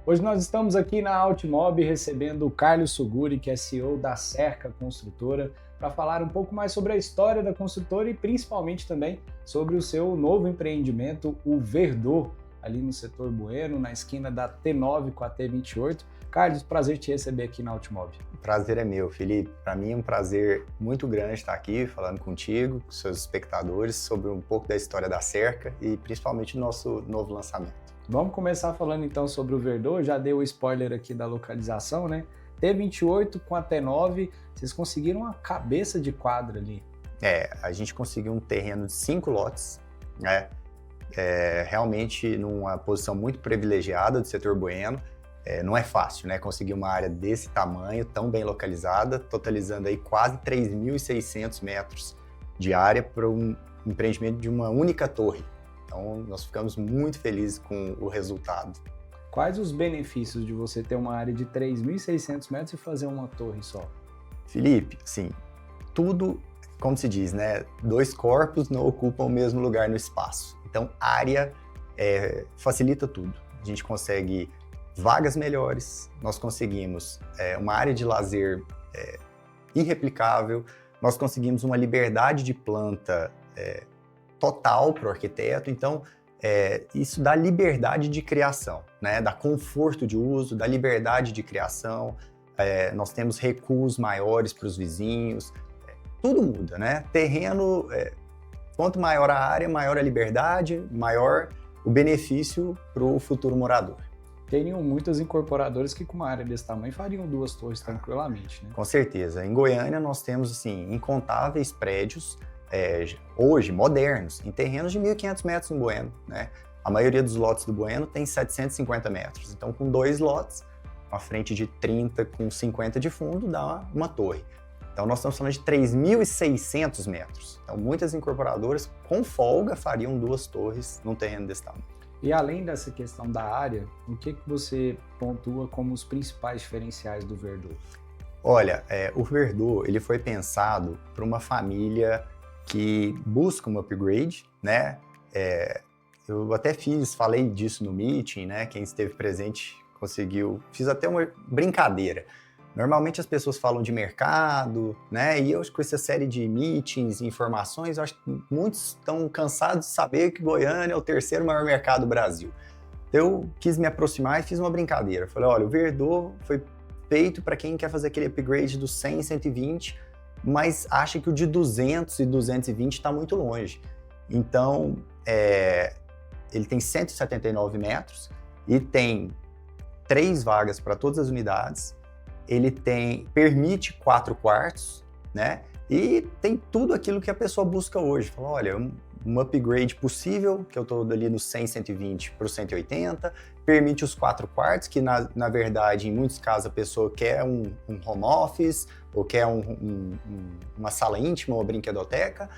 Hoje nós estamos aqui na Altimob recebendo o Carlos Suguri, que é CEO da Cerca Construtora, para falar um pouco mais sobre a história da construtora e principalmente também sobre o seu novo empreendimento, o Verdô, ali no setor Bueno, na esquina da T9 com a T28. Carlos, prazer te receber aqui na Altimob. O prazer é meu, Felipe. Para mim é um prazer muito grande estar aqui falando contigo, com seus espectadores, sobre um pouco da história da Cerca e principalmente do nosso novo lançamento. Vamos começar falando então sobre o Verdô. Já dei o spoiler aqui da localização, né? T28 com a T9, vocês conseguiram uma cabeça de quadra ali. A gente conseguiu um terreno de 5 lotes, né? Realmente numa posição muito privilegiada do setor Bueno. Não é fácil, né? Conseguir uma área desse tamanho, tão bem localizada, totalizando aí quase 3.600 metros de área para um empreendimento de uma única torre. Então, nós ficamos muito felizes com o resultado. Quais os benefícios de você ter uma área de 3.600 metros e fazer uma torre só? Felipe, assim, tudo, como se diz, né? 2 corpos não ocupam o mesmo lugar no espaço. Então, área facilita tudo. A gente consegue vagas melhores, nós conseguimos uma área de lazer irreplicável, nós conseguimos uma liberdade de planta total para o arquiteto. Então, isso dá liberdade de criação, né? Dá conforto de uso, dá liberdade de criação, nós temos recuos maiores para os vizinhos, tudo muda, né? Terreno, quanto maior a área, maior a liberdade, maior o benefício para o futuro morador. Teriam muitas incorporadoras que com uma área desse tamanho fariam 2 torres tranquilamente, né? Com certeza. Em Goiânia nós temos assim, incontáveis prédios, hoje modernos, em terrenos de 1.500 metros no Bueno, né? A maioria dos lotes do Bueno tem 750 metros. Então, com 2 lotes, uma frente de 30 com 50 de fundo, dá uma torre. Então, nós estamos falando de 3.600 metros. Então, muitas incorporadoras, com folga, fariam 2 torres num terreno desse tamanho. E além dessa questão da área, o que você pontua como os principais diferenciais do Verdô? Olha, o Verdô ele foi pensado para uma família que busca um upgrade, né? Eu até falei disso no meeting, né? Quem esteve presente conseguiu, fiz até uma brincadeira. Normalmente as pessoas falam de mercado, né? E eu acho que com essa série de meetings, informações, eu acho que muitos estão cansados de saber que Goiânia é o 3º maior mercado do Brasil. Então eu quis me aproximar e fiz uma brincadeira. Falei, olha, o Verdô foi feito para quem quer fazer aquele upgrade do 100 e 120, mas acha que o de 200 e 220 está muito longe. Então, ele tem 179 metros e tem 3 vagas para todas as unidades. Ele permite 4 quartos, né? E tem tudo aquilo que a pessoa busca hoje. Fala, olha, um upgrade possível, que eu estou ali no 100, 120 para o 180, permite os 4 quartos, que na verdade, em muitos casos, a pessoa quer um home office, ou quer uma sala íntima, uma brinquedoteca.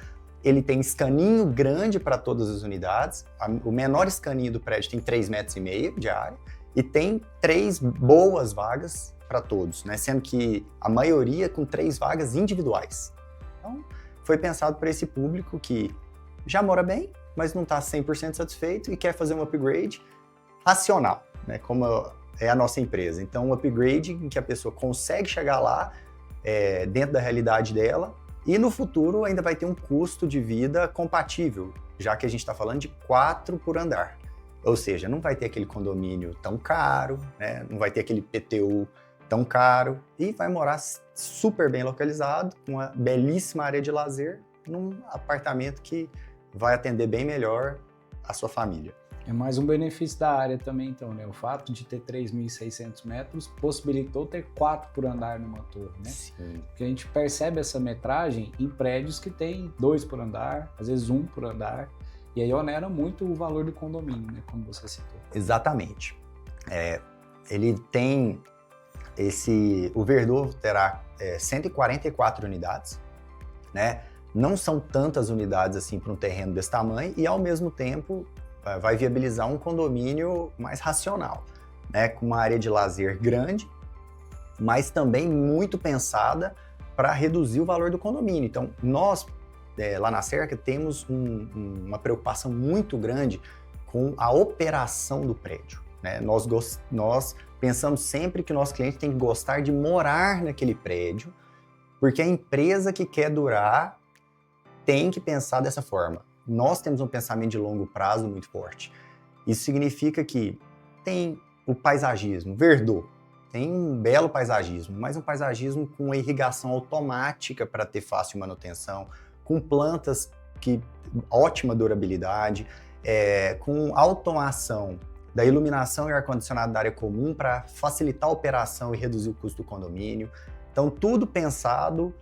Ele tem escaninho grande para todas as unidades. O menor escaninho do prédio tem 3,5 metros de área, e tem 3 boas vagas para todos, né? Sendo que a maioria com 3 vagas individuais. Então, foi pensado para esse público que já mora bem, mas não está 100% satisfeito e quer fazer um upgrade racional, né? Como é a nossa empresa. Então, um upgrade em que a pessoa consegue chegar lá dentro da realidade dela e no futuro ainda vai ter um custo de vida compatível, já que a gente está falando de 4 por andar. Ou seja, não vai ter aquele condomínio tão caro, né? Não vai ter aquele PTU tão caro e vai morar super bem localizado, com uma belíssima área de lazer, num apartamento que vai atender bem melhor a sua família. É mais um benefício da área também, então, né? O fato de ter 3.600 metros possibilitou ter 4 por andar numa torre, né? Sim. Porque a gente percebe essa metragem em prédios que tem 2 por andar, às vezes 1 por andar, e aí onera muito o valor do condomínio, né? Como você citou. Exatamente. Ele tem o Verdô terá 144 unidades, né? Não são tantas unidades assim para um terreno desse tamanho e, ao mesmo tempo, vai viabilizar um condomínio mais racional, né? Com uma área de lazer grande, mas também muito pensada para reduzir o valor do condomínio. Então, nós, lá na Cerca, temos uma preocupação muito grande com a operação do prédio. né? Nós pensamos sempre que o nosso cliente tem que gostar de morar naquele prédio, porque a empresa que quer durar tem que pensar dessa forma. Nós temos um pensamento de longo prazo muito forte. Isso significa que tem o paisagismo, Verdô, tem um belo paisagismo, mas um paisagismo com irrigação automática para ter fácil manutenção, com plantas que ótima durabilidade, com automação da iluminação e ar-condicionado da área comum para facilitar a operação e reduzir o custo do condomínio. Então, tudo pensado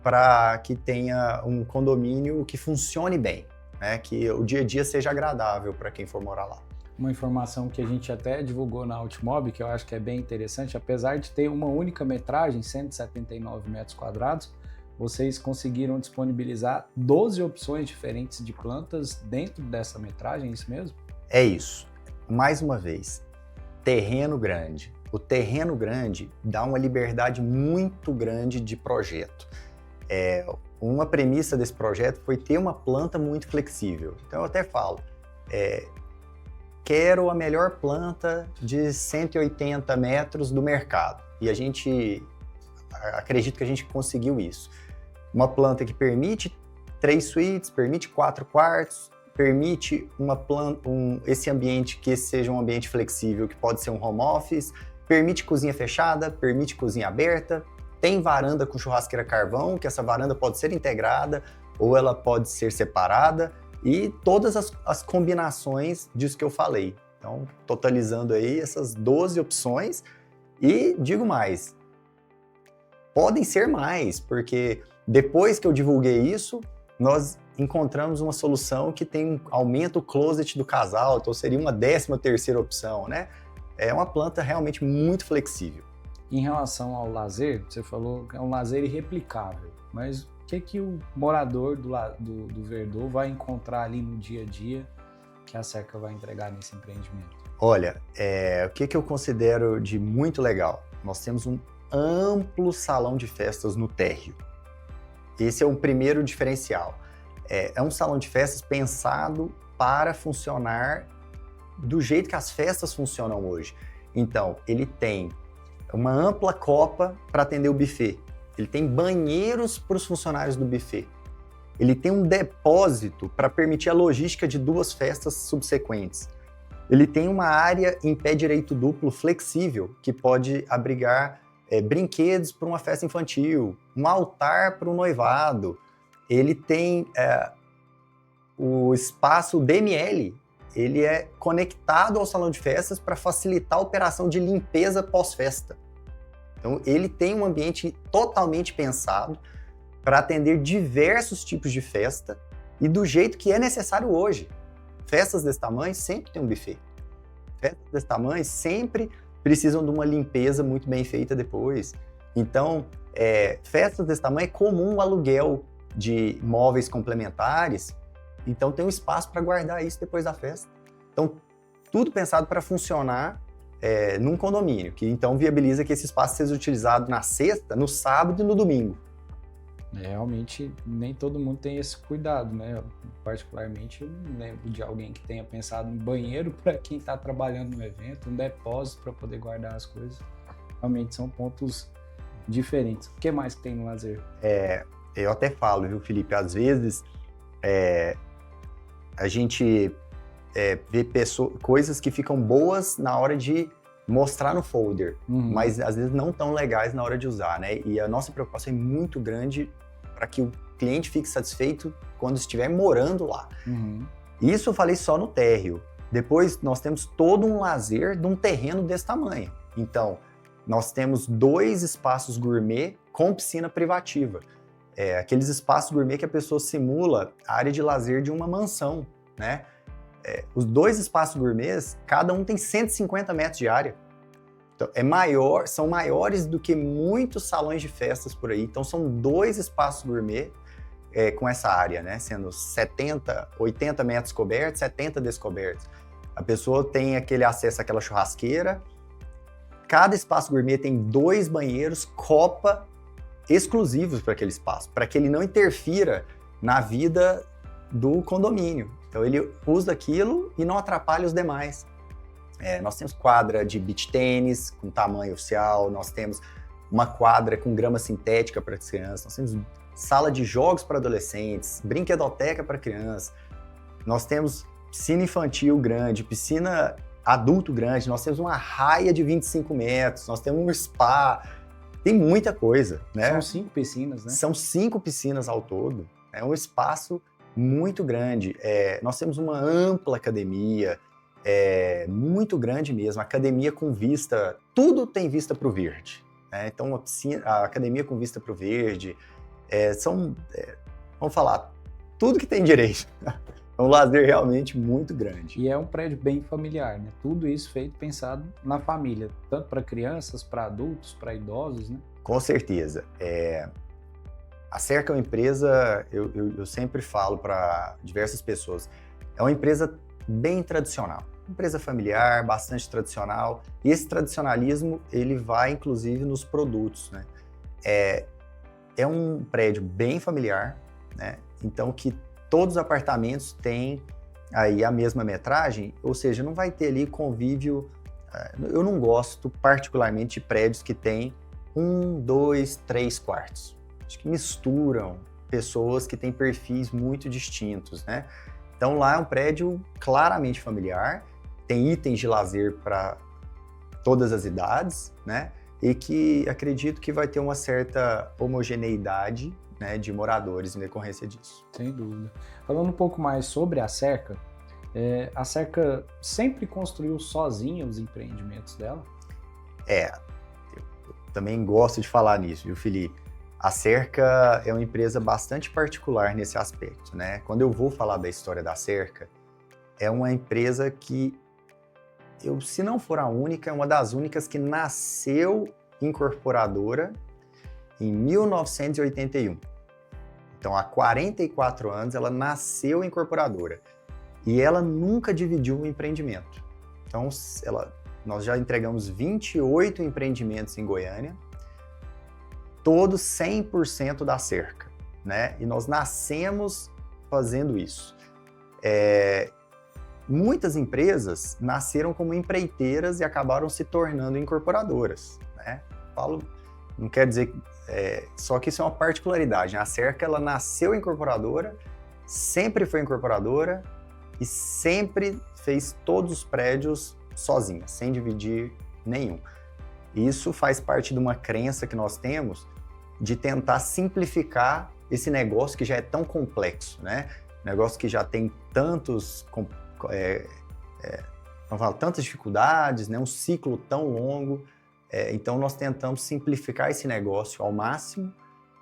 para que tenha um condomínio que funcione bem, né? Que o dia a dia seja agradável para quem for morar lá. Uma informação que a gente até divulgou na Ultimob, que eu acho que é bem interessante, apesar de ter uma única metragem, 179 metros quadrados, vocês conseguiram disponibilizar 12 opções diferentes de plantas dentro dessa metragem, é isso mesmo? É isso. Mais uma vez, terreno grande. O terreno grande dá uma liberdade muito grande de projeto. Uma premissa desse projeto foi ter uma planta muito flexível. Então eu até falo, quero a melhor planta de 180 metros do mercado. E acredito que a gente conseguiu isso. Uma planta que permite 3 suítes, permite 4 quartos, permite esse ambiente que seja um ambiente flexível, que pode ser um home office, permite cozinha fechada, permite cozinha aberta, tem varanda com churrasqueira carvão, que essa varanda pode ser integrada ou ela pode ser separada, e todas as combinações disso que eu falei. Então, totalizando aí essas 12 opções, e digo mais, podem ser mais, porque depois que eu divulguei isso, nós encontramos uma solução que aumenta o closet do casal, então seria uma 13ª opção, né? É uma planta realmente muito flexível. Em relação ao lazer, você falou que é um lazer irreplicável, mas o que o morador do Verdô vai encontrar ali no dia a dia que a Cerca vai entregar nesse empreendimento? Olha, o que eu considero de muito legal? Nós temos um amplo salão de festas no térreo. Esse é o primeiro diferencial. É um salão de festas pensado para funcionar do jeito que as festas funcionam hoje. Então, ele tem uma ampla copa para atender o buffet. Ele tem banheiros para os funcionários do buffet. Ele tem um depósito para permitir a logística de 2 festas subsequentes. Ele tem uma área em pé direito duplo flexível que pode abrigar brinquedos para uma festa infantil, um altar para um noivado. Ele tem o espaço DML, ele é conectado ao salão de festas para facilitar a operação de limpeza pós-festa. Então, ele tem um ambiente totalmente pensado para atender diversos tipos de festa e do jeito que é necessário hoje. Festas desse tamanho sempre tem um buffet. Festas desse tamanho sempre precisam de uma limpeza muito bem feita depois. Então, festas desse tamanho é comum o aluguel de móveis complementares, então tem um espaço para guardar isso depois da festa. Então, tudo pensado para funcionar num condomínio, que então viabiliza que esse espaço seja utilizado na sexta, no sábado e no domingo. Realmente, nem todo mundo tem esse cuidado, né? Particularmente, eu não lembro de alguém que tenha pensado em banheiro para quem está trabalhando no evento, um depósito para poder guardar as coisas. Realmente são pontos diferentes. O que mais que tem no lazer? Eu até falo, viu, Felipe? Às vezes, a gente vê coisas que ficam boas na hora de mostrar no folder, mas às vezes não tão legais na hora de usar, né? E a nossa preocupação é muito grande para que o cliente fique satisfeito quando estiver morando lá. Isso eu falei só no térreo. Depois nós temos todo um lazer de um terreno desse tamanho. Então, nós temos 2 espaços gourmet com piscina privativa. Aqueles espaços gourmet que a pessoa simula a área de lazer de uma mansão, né? Os 2 espaços gourmets, cada um tem 150 metros de área. Então, são maiores do que muitos salões de festas por aí. Então, são 2 espaços gourmet com essa área, né? Sendo 80 metros cobertos, 70 descobertos. A pessoa tem aquele acesso àquela churrasqueira. Cada espaço gourmet tem 2 banheiros, copa, exclusivos para aquele espaço, para que ele não interfira na vida do condomínio. Então ele usa aquilo e não atrapalha os demais. Nós temos quadra de beach tênis com tamanho oficial, nós temos uma quadra com grama sintética para as crianças, nós temos sala de jogos para adolescentes, brinquedoteca para crianças, nós temos piscina infantil grande, piscina adulto grande, nós temos uma raia de 25 metros, nós temos um spa, tem muita coisa, né? São 5 piscinas, né? São 5 piscinas ao todo, é um espaço muito grande. Nós temos uma ampla academia, muito grande mesmo, academia com vista, tudo tem vista para o verde, né? Então a academia com vista para o verde, vamos falar, tudo que tem direito. É um lazer realmente muito grande. E é um prédio bem familiar, né? Tudo isso feito pensado na família, tanto para crianças, para adultos, para idosos, né? Com certeza. A Cerca é uma empresa, eu sempre falo para diversas pessoas, é uma empresa bem tradicional. Empresa familiar, bastante tradicional. E esse tradicionalismo, ele vai inclusive nos produtos, né? É um prédio bem familiar, né? Então que todos os apartamentos têm aí a mesma metragem, ou seja, não vai ter ali convívio. Eu não gosto particularmente de prédios que têm 1, 2, 3 quartos. Acho que misturam pessoas que têm perfis muito distintos, né? Então lá é um prédio claramente familiar, tem itens de lazer para todas as idades, né? E que acredito que vai ter uma certa homogeneidade, né, de moradores em decorrência disso. Sem dúvida. Falando um pouco mais sobre a Cerca sempre construiu sozinha os empreendimentos dela? Eu também gosto de falar nisso, viu, Felipe? A Cerca é uma empresa bastante particular nesse aspecto, né? Quando eu vou falar da história da Cerca, é uma empresa que, se não for a única, é uma das únicas que nasceu incorporadora em 1981. Então, há 44 anos, ela nasceu incorporadora e ela nunca dividiu um empreendimento. Então, nós já entregamos 28 empreendimentos em Goiânia, todos 100% da Cerca, né? E nós nascemos fazendo isso. Muitas empresas nasceram como empreiteiras e acabaram se tornando incorporadoras, né? Não quer dizer só que isso é uma particularidade, né? A Cerca, ela nasceu incorporadora, sempre foi incorporadora e sempre fez todos os prédios sozinha, sem dividir nenhum. Isso faz parte de uma crença que nós temos de tentar simplificar esse negócio que já é tão complexo, né? Negócio que já tem tantas dificuldades, né? Um ciclo tão longo. Então, nós tentamos simplificar esse negócio ao máximo.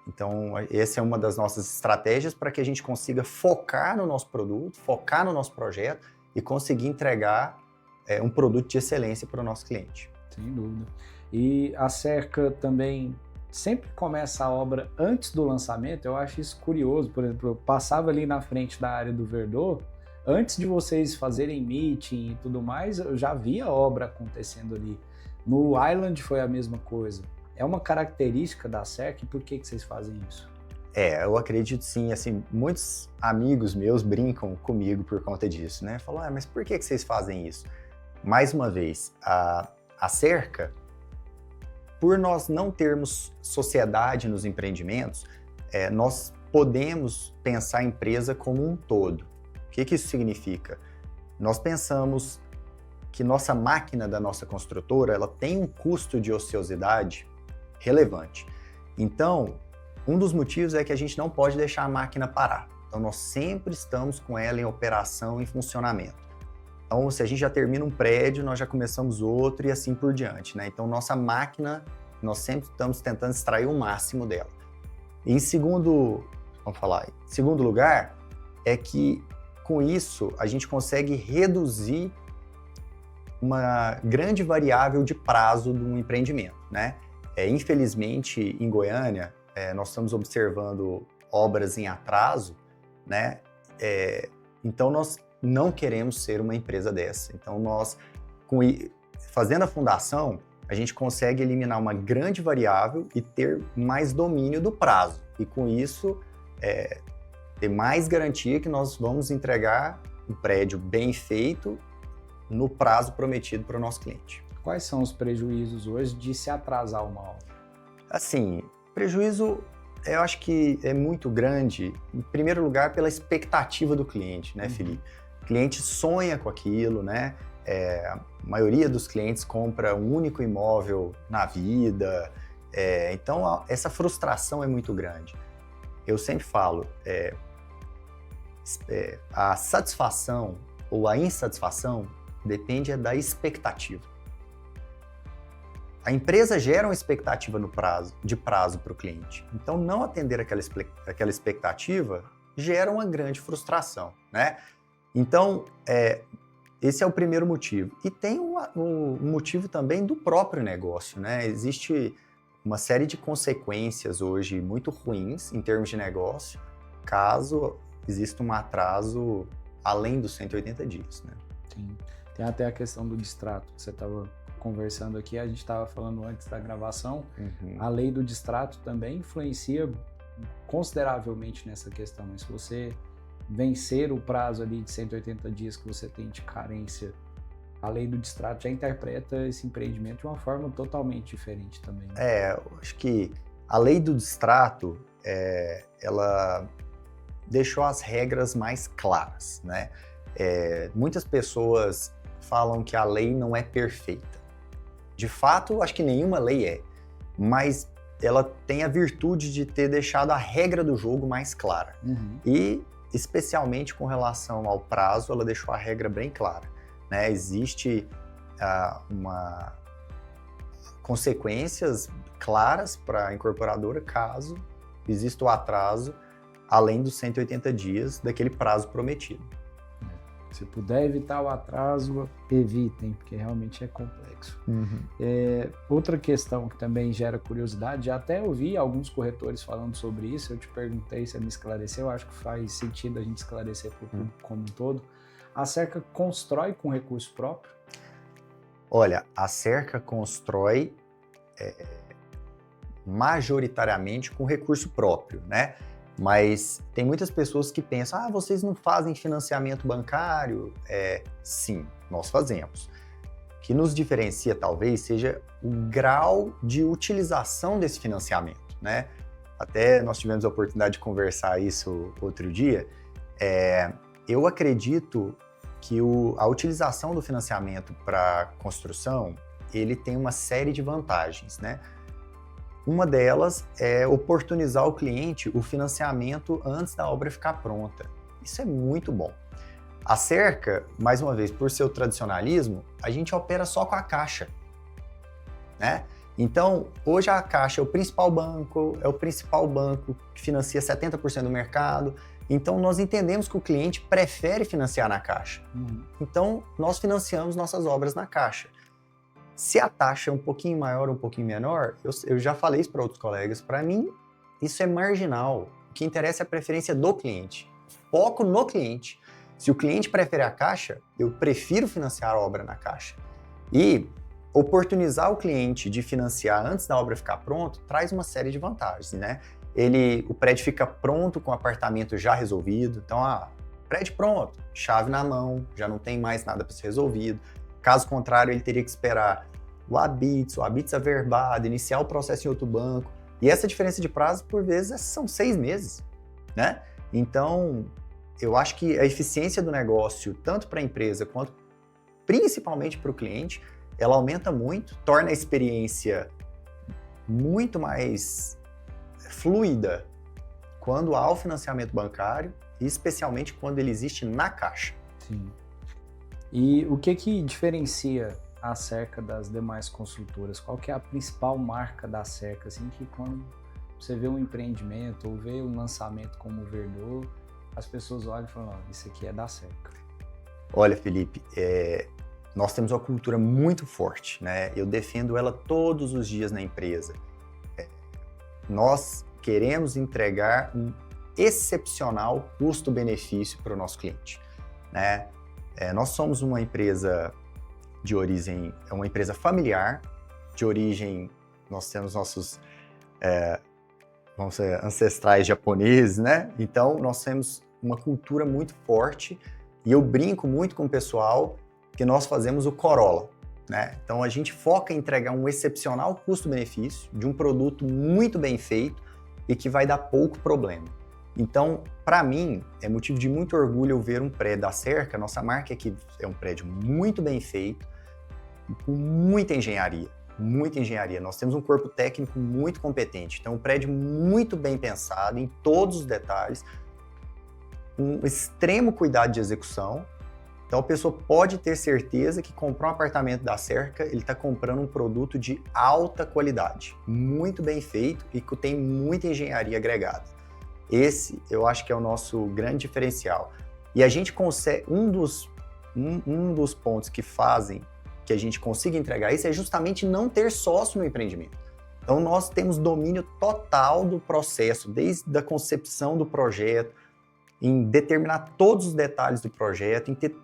Então, essa é uma das nossas estratégias para que a gente consiga focar no nosso produto, focar no nosso projeto e conseguir entregar um produto de excelência para o nosso cliente. Sem dúvida. E a Cerca também sempre começa a obra antes do lançamento. Eu acho isso curioso. Por exemplo, eu passava ali na frente da área do Verdô, antes de vocês fazerem meeting e tudo mais, eu já via a obra acontecendo ali. No Island foi a mesma coisa. É uma característica da Cerca e por que vocês fazem isso? Eu acredito sim, assim, muitos amigos meus brincam comigo por conta disso, né? Falam, mas por que vocês fazem isso? Mais uma vez, a Cerca, por nós não termos sociedade nos empreendimentos, nós podemos pensar a empresa como um todo. O que isso significa? Nós pensamos que nossa máquina da nossa construtora, ela tem um custo de ociosidade relevante. Então, um dos motivos é que a gente não pode deixar a máquina parar. Então, nós sempre estamos com ela em operação, em funcionamento. Então, se a gente já termina um prédio, nós já começamos outro e assim por diante, né? Então, nossa máquina, nós sempre estamos tentando extrair o máximo dela. E em segundo lugar, é que com isso a gente consegue reduzir uma grande variável de prazo de um empreendimento, né? Infelizmente, em Goiânia, nós estamos observando obras em atraso, né? Então, nós não queremos ser uma empresa dessa. Então, fazendo a fundação, a gente consegue eliminar uma grande variável e ter mais domínio do prazo. E com isso, ter mais garantia que nós vamos entregar um prédio bem feito no prazo prometido para o nosso cliente. Quais são os prejuízos hoje de se atrasar uma obra? Assim, prejuízo eu acho que é muito grande, em primeiro lugar, pela expectativa do cliente, né, Felipe? O cliente sonha com aquilo, né? A maioria dos clientes compra um único imóvel na vida, então essa frustração é muito grande. Eu sempre falo, a satisfação ou a insatisfação depende da expectativa. A empresa gera uma expectativa de prazo para o cliente. Então, não atender aquela expectativa gera uma grande frustração, né? Então, esse é o primeiro motivo. E tem um motivo também do próprio negócio, né? Existe uma série de consequências hoje muito ruins em termos de negócio, caso exista um atraso além dos 180 dias, né? Sim. Tem até a questão do distrato, que você estava conversando aqui, a gente estava falando antes da gravação, a lei do distrato também influencia consideravelmente nessa questão, mas se você vencer o prazo ali de 180 dias que você tem de carência, a lei do distrato já interpreta esse empreendimento de uma forma totalmente diferente também. Né? Eu acho que a lei do distrato, ela deixou as regras mais claras, né? Muitas pessoas falam que a lei não é perfeita. De fato, acho que nenhuma lei é, mas ela tem a virtude de ter deixado a regra do jogo mais clara. E, especialmente com relação ao prazo, ela deixou a regra bem clara, né? Existe consequências claras para a incorporadora caso exista o atraso além dos 180 dias daquele prazo prometido. Se puder evitar o atraso, evitem, porque realmente é complexo. Outra questão que também gera curiosidade, já até ouvi alguns corretores falando sobre isso, eu te perguntei, você me esclareceu, eu acho que faz sentido a gente esclarecer para o público como um todo. A Cerca constrói com recurso próprio? Olha, a Cerca constrói majoritariamente com recurso próprio, né? Mas tem muitas pessoas que pensam, vocês não fazem financiamento bancário? Sim, nós fazemos. O que nos diferencia, talvez, seja o grau de utilização desse financiamento, né? Até nós tivemos a oportunidade de conversar isso outro dia. Eu acredito que a utilização do financiamento para construção, ele tem uma série de vantagens, né? Uma delas é oportunizar ao cliente o financiamento antes da obra ficar pronta. Isso é muito bom. A Cerca, mais uma vez, por seu tradicionalismo, a gente opera só com a Caixa, né? Então, hoje a Caixa é o principal banco que financia 70% do mercado. Então, nós entendemos que o cliente prefere financiar na Caixa. Então, nós financiamos nossas obras na Caixa. Se a taxa é um pouquinho maior ou um pouquinho menor, eu já falei isso para outros colegas, para mim isso é marginal. O que interessa é a preferência do cliente. Foco no cliente. Se o cliente prefere a Caixa, eu prefiro financiar a obra na Caixa. E oportunizar o cliente de financiar antes da obra ficar pronto traz uma série de vantagens, né? O prédio fica pronto com o apartamento já resolvido. Então, prédio pronto, chave na mão, já não tem mais nada para ser resolvido. Caso contrário, ele teria que esperar o habite averbado, iniciar o processo em outro banco. E essa diferença de prazo, por vezes, são 6 meses, né? Então, eu acho que a eficiência do negócio, tanto para a empresa quanto principalmente para o cliente, ela aumenta muito, torna a experiência muito mais fluida quando há o financiamento bancário, e especialmente quando ele existe na Caixa. Sim. E o que diferencia a Cerca das demais construtoras? Qual que é a principal marca da Cerca? Assim, que quando você vê um empreendimento ou vê um lançamento como o Verdô, as pessoas olham e falam, isso aqui é da Cerca. Olha, Felipe, nós temos uma cultura muito forte, né? Eu defendo ela todos os dias na empresa. Nós queremos entregar um excepcional custo-benefício para o nosso cliente, né? Nós somos uma empresa de origem, uma empresa familiar, de origem, nós temos nossos vamos dizer, ancestrais japoneses, né? Então, nós temos uma cultura muito forte e eu brinco muito com o pessoal que nós fazemos o Corolla, né? Então a gente foca em entregar um excepcional custo-benefício de um produto muito bem feito e que vai dar pouco problema. Então, para mim, é motivo de muito orgulho eu ver um prédio da Cerca. Nossa marca aqui é um prédio muito bem feito, com muita engenharia. Muita engenharia. Nós temos um corpo técnico muito competente. Então, um prédio muito bem pensado em todos os detalhes, com extremo cuidado de execução. Então, a pessoa pode ter certeza que comprar um apartamento da Cerca, ele está comprando um produto de alta qualidade, muito bem feito e que tem muita engenharia agregada. Esse, eu acho que é o nosso grande diferencial. E a gente consegue, um dos pontos que fazem que a gente consiga entregar isso é justamente não ter sócio no empreendimento. Então, nós temos domínio total do processo, desde a concepção do projeto, em determinar todos os detalhes do projeto, em ter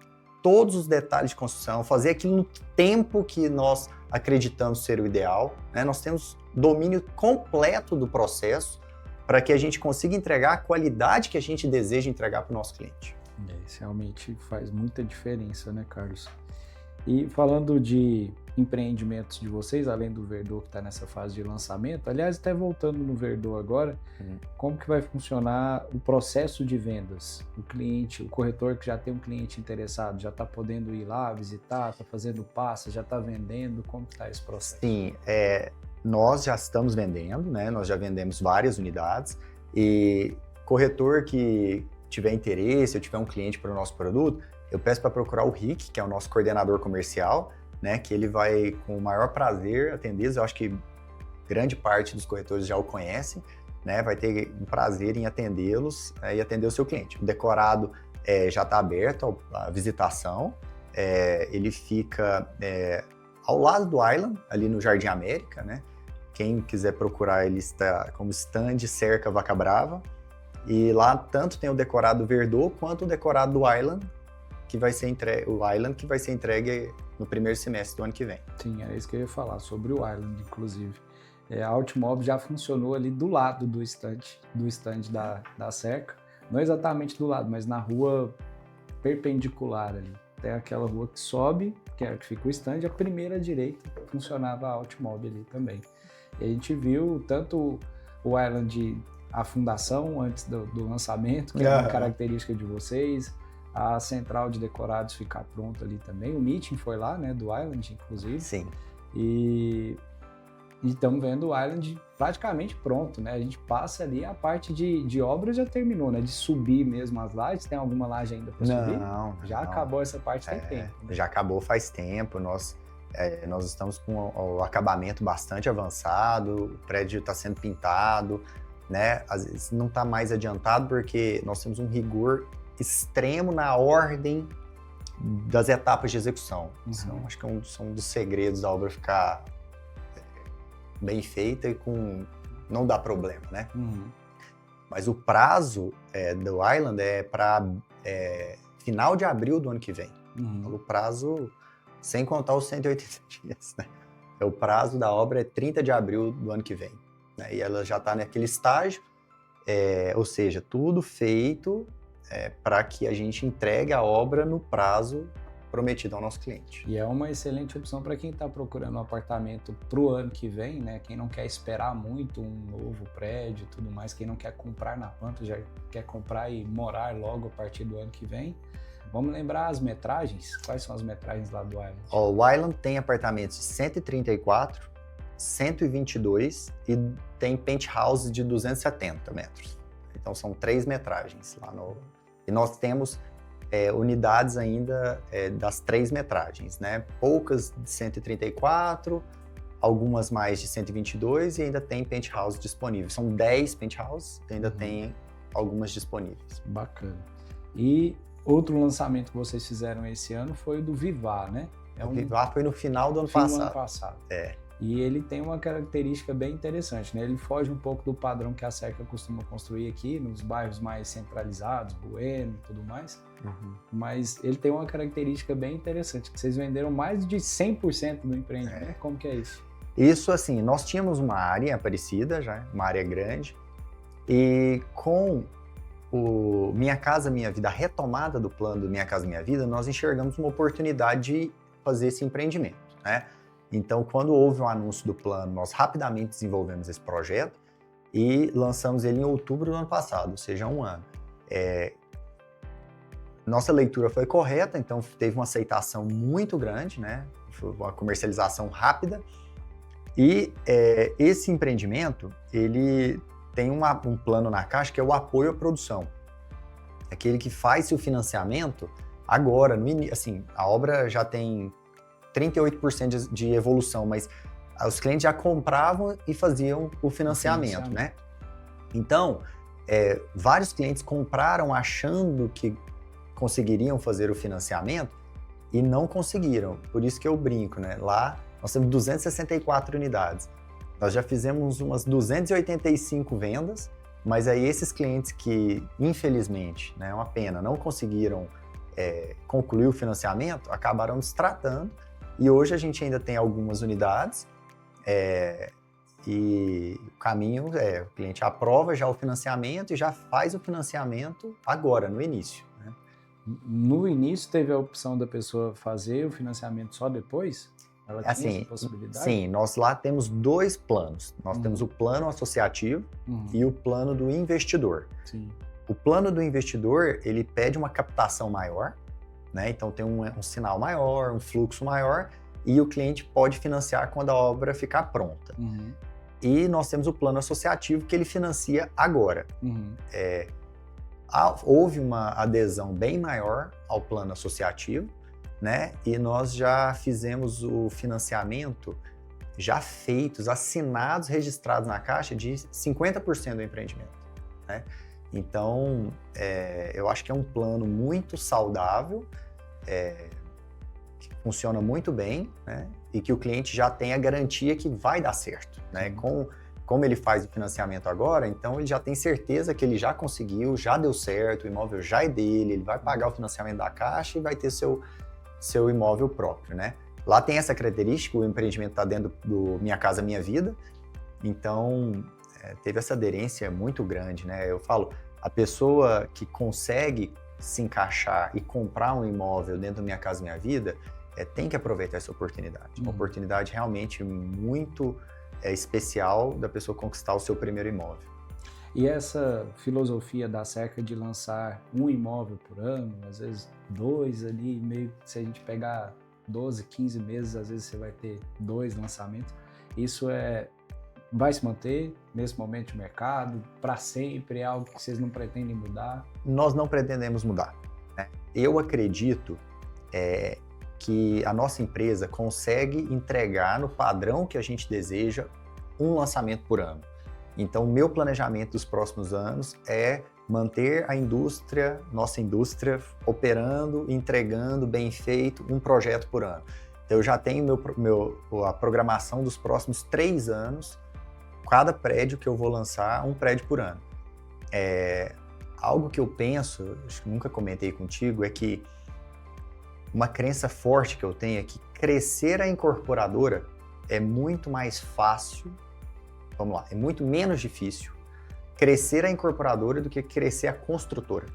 todos os detalhes de construção, fazer aquilo no tempo que nós acreditamos ser o ideal, né? Nós temos domínio completo do processo para que a gente consiga entregar a qualidade que a gente deseja entregar para o nosso cliente. Isso realmente faz muita diferença, né, Carlos? E falando de empreendimentos de vocês, além do Verdô que está nessa fase de lançamento, aliás, até voltando no Verdô agora, como que vai funcionar o processo de vendas? O cliente, o corretor que já tem um cliente interessado, já está podendo ir lá visitar, está fazendo passa, já está vendendo, como está esse processo? Sim, nós já estamos vendendo, né? Nós já vendemos várias unidades e corretor que tiver interesse ou tiver um cliente para o nosso produto, eu peço para procurar o Rick, que é o nosso coordenador comercial, né, que ele vai com o maior prazer atendê-los. Eu acho que grande parte dos corretores já o conhecem, né, vai ter um prazer em atendê-los e atender o seu cliente. O decorado já está aberto à visitação, ele fica ao lado do Island, ali no Jardim América, né? Quem quiser procurar, ele está como stand Cerca Vaca Brava, e lá tanto tem o decorado Verdô quanto o decorado do Island, que vai ser entregue no primeiro semestre do ano que vem. Sim, era isso que eu ia falar, sobre o Island, inclusive. A Altimob já funcionou ali do lado do stand da Cerca, não exatamente do lado, mas na rua perpendicular ali. Tem aquela rua que sobe, que é que fica o stand, a primeira direita funcionava a Altimob ali também. E a gente viu tanto o Island, a fundação antes do lançamento, que é uma característica de vocês, a central de decorados ficar pronta ali também. O meeting foi lá, né, do Island, inclusive. Sim. E estamos vendo o Island praticamente pronto, né? A gente passa ali, a parte de obra já terminou, né? De subir mesmo as lajes. Tem alguma laje ainda para subir? Não. Já acabou essa parte, tem tempo. Né? Já acabou faz tempo. Nós estamos com o acabamento bastante avançado, o prédio está sendo pintado, né? Às vezes não está mais adiantado porque nós temos um rigor extremo na ordem das etapas de execução. Então, acho que são um dos segredos da obra ficar bem feita e não dá problema, né? Mas o prazo do Island é para final de abril do ano que vem. O prazo, sem contar os 180 dias, né? O prazo da obra é 30 de abril do ano que vem. Né? E ela já está naquele estágio, ou seja, tudo feito para que a gente entregue a obra no prazo prometido ao nosso cliente. E é uma excelente opção para quem está procurando um apartamento para o ano que vem, né? Quem não quer esperar muito um novo prédio e tudo mais, quem não quer comprar na planta, já quer comprar e morar logo a partir do ano que vem. Vamos lembrar as metragens? Quais são as metragens lá do Island? O Island tem apartamentos de 134, 122 e tem penthouse de 270 metros. Então são 3 metragens lá no... E nós temos unidades ainda das 3 metragens, né? Poucas de 134, algumas mais de 122 e ainda tem penthouse disponível. São 10 penthouses e ainda tem algumas disponíveis. Bacana. E outro lançamento que vocês fizeram esse ano foi o do Vivar, né? O Vivar foi no final do ano passado. E ele tem uma característica bem interessante, né? Ele foge um pouco do padrão que a Cerca costuma construir aqui, nos bairros mais centralizados, Bueno e tudo mais. Mas ele tem uma característica bem interessante, que vocês venderam mais de 100% do empreendimento. Como que é isso? Isso, assim, nós tínhamos uma área em Aparecida já, uma área grande, e com o Minha Casa Minha Vida, a retomada do plano do Minha Casa Minha Vida, nós enxergamos uma oportunidade de fazer esse empreendimento, né? Então, quando houve o anúncio do plano, nós rapidamente desenvolvemos esse projeto e lançamos ele em outubro do ano passado, ou seja, há um ano. Nossa leitura foi correta, então teve uma aceitação muito grande, né? Foi uma comercialização rápida. E esse empreendimento, ele tem um plano na Caixa que é o apoio à produção. Aquele que faz o financiamento agora, assim, a obra já tem 38% de evolução, mas os clientes já compravam e faziam o financiamento, né? Então, vários clientes compraram achando que conseguiriam fazer o financiamento e não conseguiram. Por isso que eu brinco, né? Lá nós temos 264 unidades. Nós já fizemos umas 285 vendas, mas aí esses clientes que, infelizmente, né, é uma pena, não conseguiram concluir o financiamento, acabaram destratando. E hoje a gente ainda tem algumas unidades e o caminho o cliente aprova já o financiamento e já faz o financiamento agora, no início. Né? No início teve a opção da pessoa fazer o financiamento só depois? Ela tinha essa possibilidade? Sim, nós lá temos dois planos. Nós temos o plano associativo e o plano do investidor. Sim. O plano do investidor, ele pede uma captação maior, né? Então tem um sinal maior, um fluxo maior, e o cliente pode financiar quando a obra ficar pronta. E nós temos o plano associativo que ele financia agora. Houve uma adesão bem maior ao plano associativo, né? E nós já fizemos o financiamento já feitos, assinados, registrados na Caixa de 50% do empreendimento, né? Então, eu acho que é um plano muito saudável, que funciona muito bem, né? E que o cliente já tem a garantia que vai dar certo, né? Como ele faz o financiamento agora, então ele já tem certeza que ele já conseguiu, já deu certo, o imóvel já é dele, ele vai pagar o financiamento da Caixa e vai ter seu imóvel próprio, né? Lá tem essa característica, o empreendimento está dentro do Minha Casa Minha Vida, então teve essa aderência muito grande, né? Eu falo, a pessoa que consegue se encaixar e comprar um imóvel dentro do Minha Casa Minha Vida, tem que aproveitar essa oportunidade. Uma oportunidade realmente muito especial da pessoa conquistar o seu primeiro imóvel. E essa filosofia da Cerca de lançar um imóvel por ano, às vezes 2 ali, meio que se a gente pegar 12, 15 meses, às vezes você vai ter 2 lançamentos. Isso vai se manter nesse momento de mercado, para sempre, é algo que vocês não pretendem mudar? Nós não pretendemos mudar, né? Eu acredito que a nossa empresa consegue entregar no padrão que a gente deseja um lançamento por ano. Então, o meu planejamento dos próximos anos é manter a indústria, nossa indústria, operando, entregando bem feito um projeto por ano. Então, eu já tenho a programação dos próximos 3 anos, cada prédio que eu vou lançar, um prédio por ano. Algo que eu penso, acho que nunca comentei contigo, é que uma crença forte que eu tenho é que crescer a incorporadora é muito mais fácil, vamos lá, é muito menos difícil crescer a incorporadora do que crescer a construtora.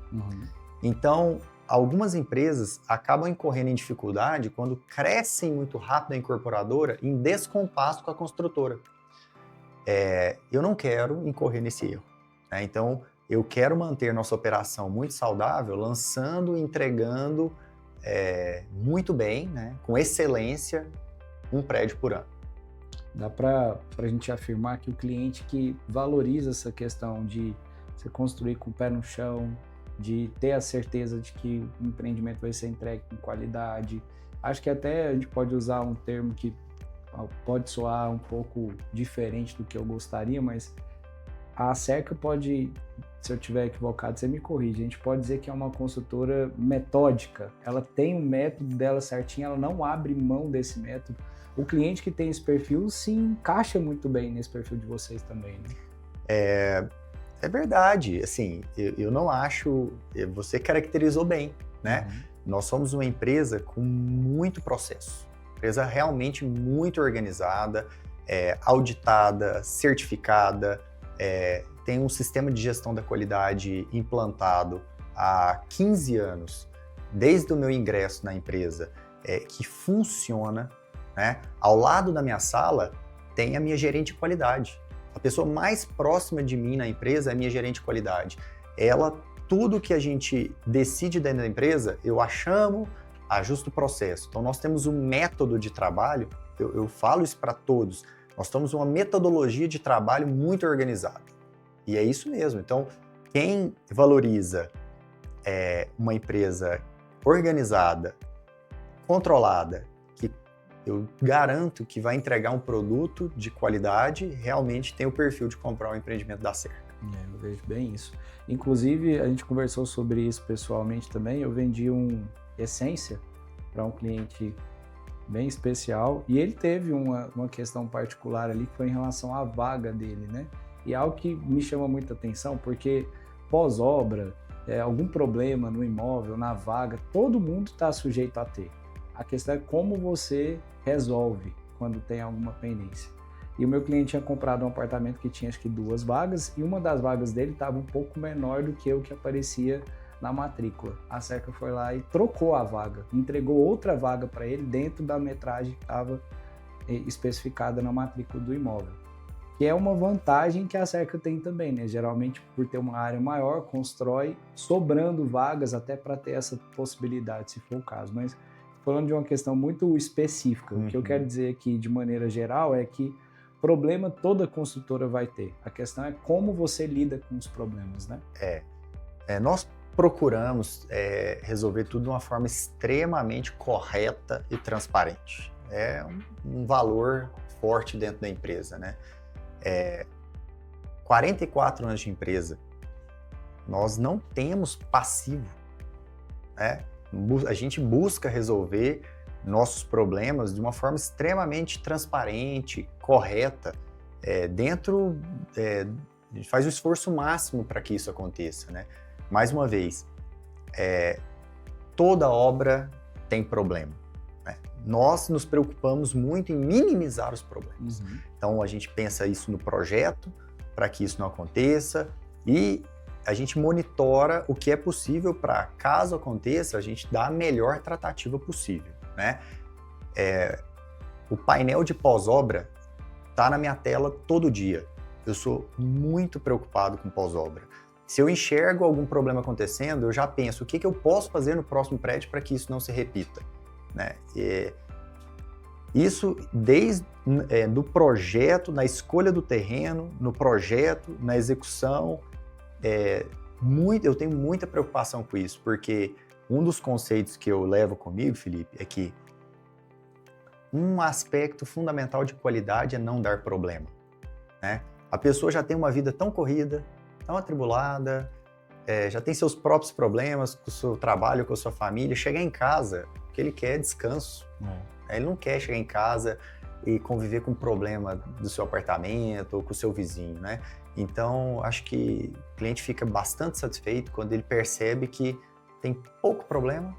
Então, algumas empresas acabam incorrendo em dificuldade quando crescem muito rápido a incorporadora em descompasso com a construtora. Eu não quero incorrer nesse erro, né? Então, eu quero manter nossa operação muito saudável, lançando e entregando muito bem, né, com excelência, um prédio por ano. Dá para a gente afirmar que o cliente que valoriza essa questão de você construir com o pé no chão, de ter a certeza de que o empreendimento vai ser entregue com qualidade. Acho que até a gente pode usar um termo que pode soar um pouco diferente do que eu gostaria, mas a Cerca pode, se eu estiver equivocado, você me corrige, a gente pode dizer que é uma consultora metódica, ela tem um método dela certinho, ela não abre mão desse método. O cliente que tem esse perfil se encaixa muito bem nesse perfil de vocês também, né? É verdade, assim, eu não acho, você caracterizou bem, né? Nós somos uma empresa com muito processo, empresa realmente muito organizada, auditada, certificada, tem um sistema de gestão da qualidade implantado há 15 anos, desde o meu ingresso na empresa, que funciona, né? Ao lado da minha sala tem a minha gerente de qualidade. A pessoa mais próxima de mim na empresa é a minha gerente de qualidade. Tudo que a gente decide dentro da empresa, eu a chamo, ajusto o processo. Então, nós temos um método de trabalho, eu falo isso para todos, nós temos uma metodologia de trabalho muito organizada. E é isso mesmo. Então, quem valoriza uma empresa organizada, controlada, que eu garanto que vai entregar um produto de qualidade, realmente tem o perfil de comprar um empreendimento da Cerca. Eu vejo bem isso. Inclusive, a gente conversou sobre isso pessoalmente também. Eu vendi um Essência para um cliente bem especial e ele teve uma questão particular ali que foi em relação à vaga dele, né? E é algo que me chama muita atenção porque pós-obra, algum problema no imóvel, na vaga, todo mundo está sujeito a ter. A questão é como você resolve quando tem alguma pendência. E o meu cliente tinha comprado um apartamento que tinha acho que 2 vagas e uma das vagas dele estava um pouco menor do que o que aparecia na matrícula. A Cerca foi lá e trocou a vaga, entregou outra vaga para ele dentro da metragem que estava especificada na matrícula do imóvel. Que é uma vantagem que a Cerca tem também, né? Geralmente, por ter uma área maior, constrói sobrando vagas até para ter essa possibilidade, se for o caso. Mas falando de uma questão muito específica, o que eu quero dizer aqui de maneira geral é que problema toda construtora vai ter. A questão é como você lida com os problemas, né? Nós procuramos resolver tudo de uma forma extremamente correta e transparente. É um valor forte dentro da empresa, né? 44 anos de empresa, nós não temos passivo, né? A gente busca resolver nossos problemas de uma forma extremamente transparente, correta, a gente faz o esforço máximo para que isso aconteça, né? Mais uma vez, toda obra tem problema, né? Nós nos preocupamos muito em minimizar os problemas. Então, a gente pensa isso no projeto, para que isso não aconteça, e a gente monitora o que é possível para, caso aconteça, a gente dar a melhor tratativa possível, né? O painel de pós-obra está na minha tela todo dia. Eu sou muito preocupado com pós-obra. Se eu enxergo algum problema acontecendo, eu já penso o que eu posso fazer no próximo prédio para que isso não se repita, né? Isso desde do projeto, na escolha do terreno, no projeto, na execução. Eu tenho muita preocupação com isso, porque um dos conceitos que eu levo comigo, Felipe, é que um aspecto fundamental de qualidade é não dar problema, né? A pessoa já tem uma vida tão corrida, tão atribulada, já tem seus próprios problemas com o seu trabalho, com a sua família. Chegar em casa, o que ele quer é descanso. Ele não quer chegar em casa e conviver com o problema do seu apartamento ou com o seu vizinho, né? Então, acho que o cliente fica bastante satisfeito quando ele percebe que tem pouco problema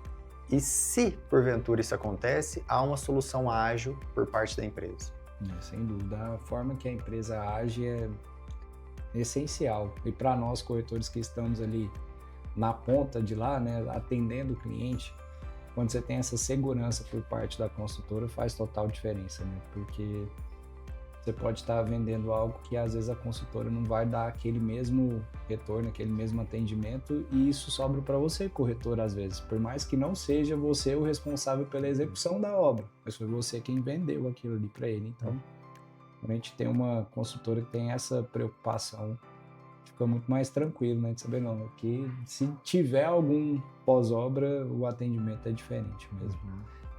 e, se porventura isso acontece, há uma solução ágil por parte da empresa. Sem dúvida. A forma que a empresa age é essencial. E para nós, corretores que estamos ali na ponta de lá, né, atendendo o cliente, quando você tem essa segurança por parte da construtora, faz total diferença, né? Porque você pode estar vendendo algo que às vezes a construtora não vai dar aquele mesmo retorno, aquele mesmo atendimento, e isso sobra para você, corretor, às vezes. Por mais que não seja você o responsável pela execução da obra, mas foi você quem vendeu aquilo ali para ele. Então, a gente tem uma construtora que tem essa preocupação, fica muito mais tranquilo, né? De saber, não, que se tiver algum pós-obra, o atendimento é diferente mesmo.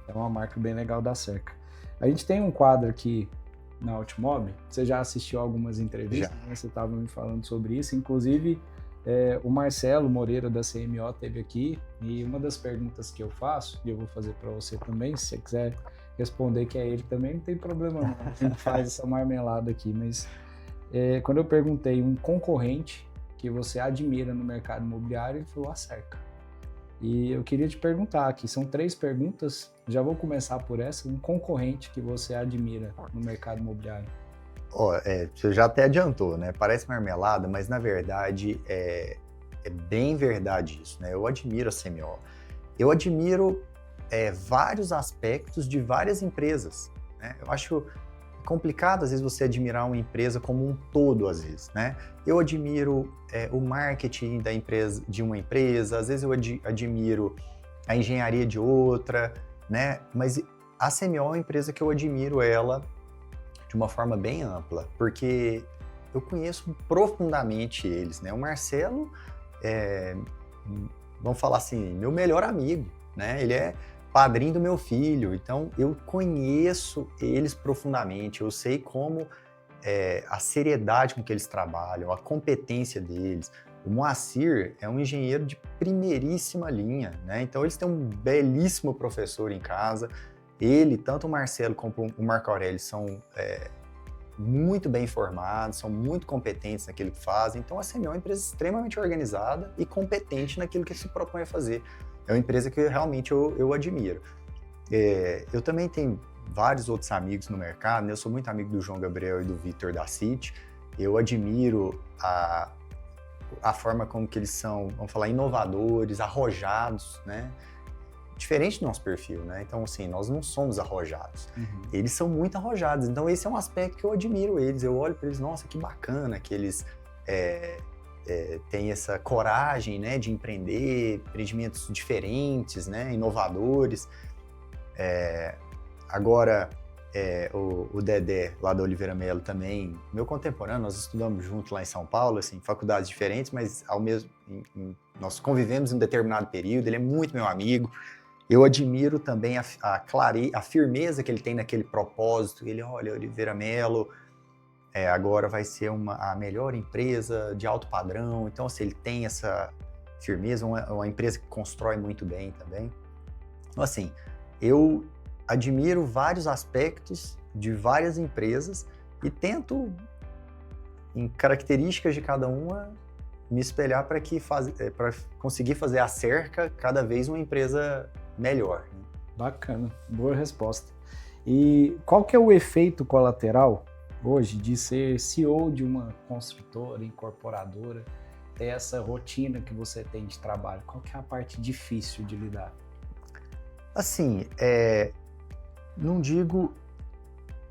É uma marca bem legal da Cerca. A gente tem um quadro aqui na Ultimob, você já assistiu algumas entrevistas, né? Você estava me falando sobre isso, inclusive o Marcelo Moreira da CMO esteve aqui, e uma das perguntas que eu faço, e eu vou fazer para você também, se você quiser responder que é ele também, não tem problema não, a gente faz essa marmelada aqui, mas quando eu perguntei um concorrente que você admira no mercado imobiliário, ele falou a Cerca. E eu queria te perguntar aqui, são 3 perguntas, já vou começar por essa, um concorrente que você admira no mercado imobiliário. Ó, você já até adiantou, né? Parece marmelada, mas na verdade é bem verdade isso, né? Eu admiro a CMO. Eu admiro vários aspectos de várias empresas, né? Eu acho complicado, às vezes, você admirar uma empresa como um todo, às vezes, né? Eu admiro o marketing da empresa, de uma empresa, às vezes eu admiro a engenharia de outra, né? Mas a CMO é uma empresa que eu admiro ela de uma forma bem ampla, porque eu conheço profundamente eles, né? O Marcelo vamos falar assim, meu melhor amigo, né? Ele é padrinho do meu filho, então eu conheço eles profundamente, eu sei como a seriedade com que eles trabalham, a competência deles. O Moacir é um engenheiro de primeiríssima linha, né? Então eles têm um belíssimo professor em casa. Ele, tanto o Marcelo como o Marco Aurélio, são muito bem formados, são muito competentes naquilo que fazem. Então a CMO é uma empresa extremamente organizada e competente naquilo que se propõe a fazer. É uma empresa que realmente eu admiro. Eu também tenho vários outros amigos no mercado, né? Eu sou muito amigo do João Gabriel e do Vitor da City. Eu admiro a forma como que eles são, vamos falar, inovadores, arrojados, né? Diferente do nosso perfil, né? Então, assim, nós não somos arrojados. Uhum. Eles são muito arrojados. Então, esse é um aspecto que eu admiro eles. Eu olho para eles, nossa, que bacana que eles têm essa coragem, né, de empreender, empreendimentos diferentes, né, inovadores. Agora, o Dedé, lá da Oliveira Melo também, meu contemporâneo, nós estudamos junto lá em São Paulo, assim, faculdades diferentes, mas nós convivemos em um determinado período, ele é muito meu amigo. Eu admiro também a firmeza que ele tem naquele propósito. Ele, olha, Oliveira Melo agora vai ser a melhor empresa de alto padrão. Então, assim, ele tem essa firmeza, uma empresa que constrói muito bem também. Então, assim, eu admiro vários aspectos de várias empresas e tento, em características de cada uma, me espelhar para conseguir fazer a cerca cada vez uma empresa melhor. Bacana, boa resposta. E qual que é o efeito colateral hoje de ser CEO de uma construtora, incorporadora, ter essa rotina que você tem de trabalho? Qual que é a parte difícil de lidar? Assim, não digo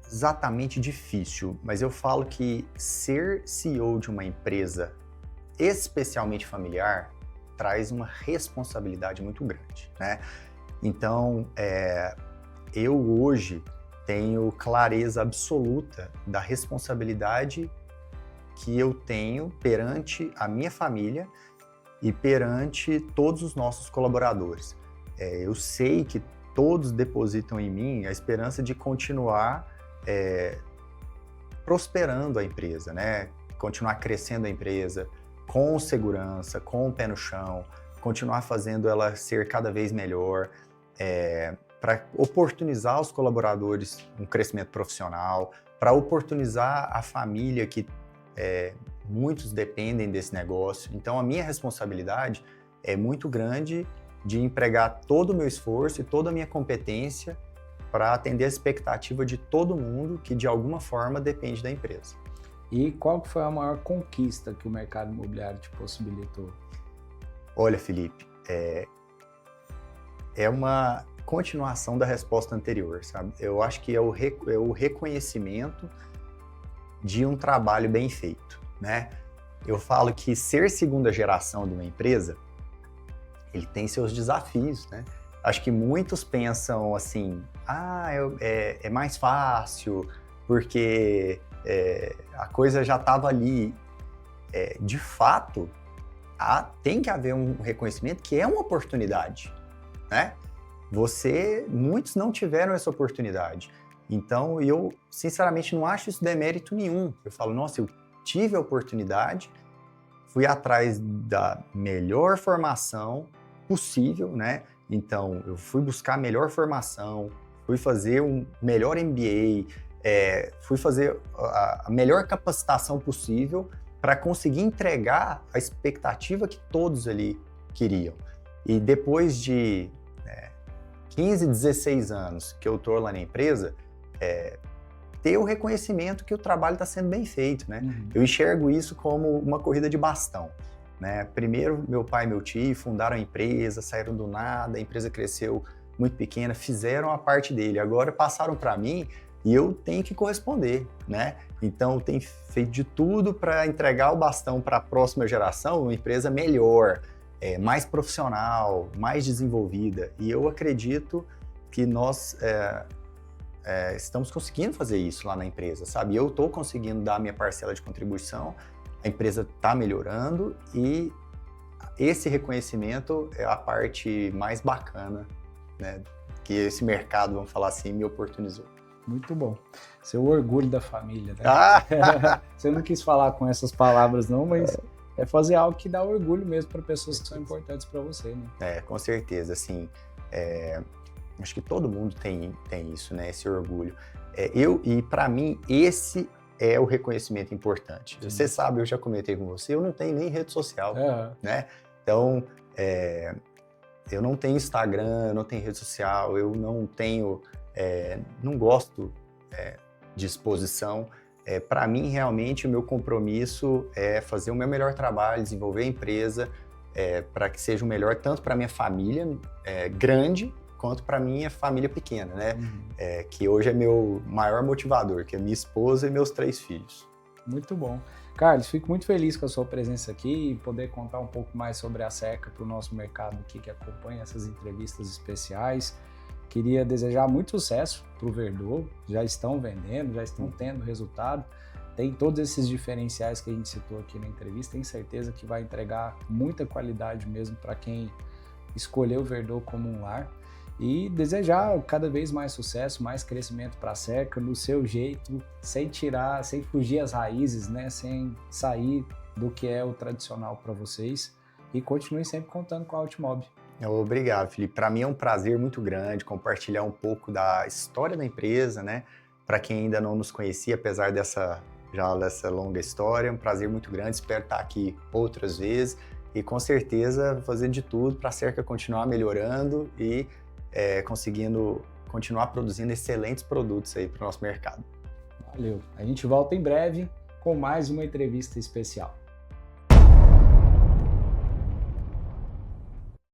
exatamente difícil, mas eu falo que ser CEO de uma empresa especialmente familiar traz uma responsabilidade muito grande, né? Então, eu hoje tenho clareza absoluta da responsabilidade que eu tenho perante a minha família e perante todos os nossos colaboradores. Eu sei que todos depositam em mim a esperança de continuar prosperando a empresa, né? Continuar crescendo a empresa com segurança, com o pé no chão, continuar fazendo ela ser cada vez melhor, para oportunizar os colaboradores um crescimento profissional, para oportunizar a família que muitos dependem desse negócio. Então, a minha responsabilidade é muito grande de empregar todo o meu esforço e toda a minha competência para atender a expectativa de todo mundo que, de alguma forma, depende da empresa. E qual que foi a maior conquista que o mercado imobiliário te possibilitou? Olha, Felipe, é uma continuação da resposta anterior, sabe? Eu acho que é o reconhecimento de um trabalho bem feito, né? Eu falo que ser segunda geração de uma empresa, ele tem seus desafios, né? Acho que muitos pensam assim, é mais fácil, porque a coisa já estava ali. De fato, tem que haver um reconhecimento que é uma oportunidade, né? Muitos não tiveram essa oportunidade. Então, eu, sinceramente, não acho isso demérito nenhum. Eu falo, nossa, eu tive a oportunidade, fui atrás da melhor formação possível, né? Então, eu fui buscar a melhor formação, fui fazer um melhor MBA, fui fazer a melhor capacitação possível para conseguir entregar a expectativa que todos ali queriam. E depois de 15, 16 anos que eu estou lá na empresa, ter o reconhecimento que o trabalho está sendo bem feito, né? Uhum. Eu enxergo isso como uma corrida de bastão, né? Primeiro, meu pai e meu tio fundaram a empresa, saíram do nada, a empresa cresceu muito pequena, fizeram a parte dele, agora passaram para mim e eu tenho que corresponder, né? Então, eu tenho feito de tudo para entregar o bastão para a próxima geração, uma empresa melhor, mais profissional, mais desenvolvida. E eu acredito que nós estamos conseguindo fazer isso lá na empresa, sabe? Eu estou conseguindo dar a minha parcela de contribuição, a empresa está melhorando e esse reconhecimento é a parte mais bacana, né, que esse mercado, vamos falar assim, me oportunizou. Muito bom. Seu orgulho da família, né? Ah! Você não quis falar com essas palavras não, mas é fazer algo que dá orgulho mesmo para pessoas que são importantes para você, né? Com certeza, assim, acho que todo mundo tem isso, né, esse orgulho. E para mim, esse é o reconhecimento importante. Sim. Você sabe, eu já comentei com você, eu não tenho nem rede social, né? Então, eu não tenho Instagram, eu não tenho rede social, eu não tenho, não gosto de exposição. Para mim, realmente, o meu compromisso é fazer o meu melhor trabalho, desenvolver a empresa, para que seja o melhor tanto para minha família grande, quanto para minha família pequena, né? Uhum. Que hoje é meu maior motivador, que é minha esposa e meus 3 filhos. Muito bom. Carlos, fico muito feliz com a sua presença aqui e poder contar um pouco mais sobre a Cerca para o nosso mercado aqui que acompanha essas entrevistas especiais. Queria desejar muito sucesso para o Verdô, já estão vendendo, já estão tendo resultado, tem todos esses diferenciais que a gente citou aqui na entrevista, tenho certeza que vai entregar muita qualidade mesmo para quem escolheu o Verdô como um lar. E desejar cada vez mais sucesso, mais crescimento para a Cerca, no seu jeito, sem fugir as raízes, né? Sem sair do que é o tradicional para vocês. E continue sempre contando com a Ultimob. Obrigado, Felipe. Para mim é um prazer muito grande compartilhar um pouco da história da empresa, né? Para quem ainda não nos conhecia, apesar dessa longa história, é um prazer muito grande. Espero estar aqui outras vezes e com certeza fazer de tudo para a Cerca continuar melhorando e conseguindo continuar produzindo excelentes produtos aí para o nosso mercado. Valeu. A gente volta em breve com mais uma entrevista especial.